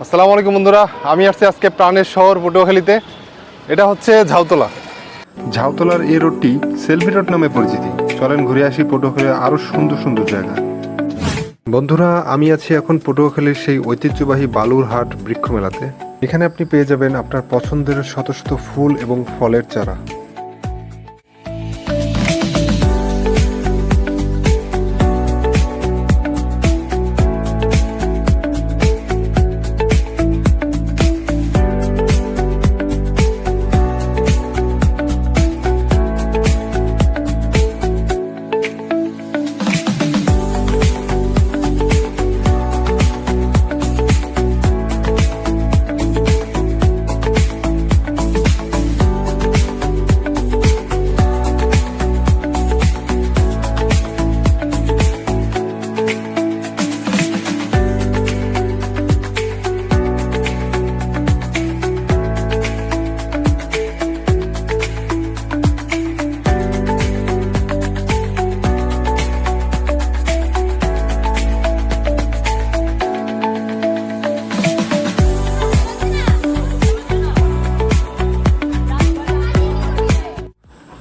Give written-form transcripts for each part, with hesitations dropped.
আসসালামু আলাইকুম বন্ধুরা, আমি আসছি আজকে প্রাণের শহর পটুয়াখালীতে। এটা হচ্ছে ঝাউতলা। ঝাউতলার এই রোডটি সেলফি রোড নামে পরিচিতি। চলেন ঘুরে আসি পটুয়াখালীর আরও সুন্দর সুন্দর জায়গা। বন্ধুরা, আমি আছি এখন পটুয়াখালীর সেই ঐতিহ্যবাহী বালুর হাট বৃক্ষ মেলাতে। এখানে আপনি পেয়ে যাবেন আপনার পছন্দের শত শত ফুল এবং ফলের চারা।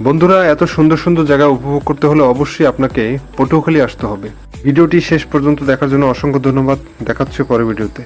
বন্ধুরা, এত সুন্দর সুন্দর জায়গা উপভোগ করতে হলে অবশ্যই আপনাকে পটুয়াখালী আসতে হবে। ভিডিওটি শেষ পর্যন্ত দেখার জন্য অসংখ্য ধন্যবাদ। দেখা হচ্ছে পরের ভিডিওতে।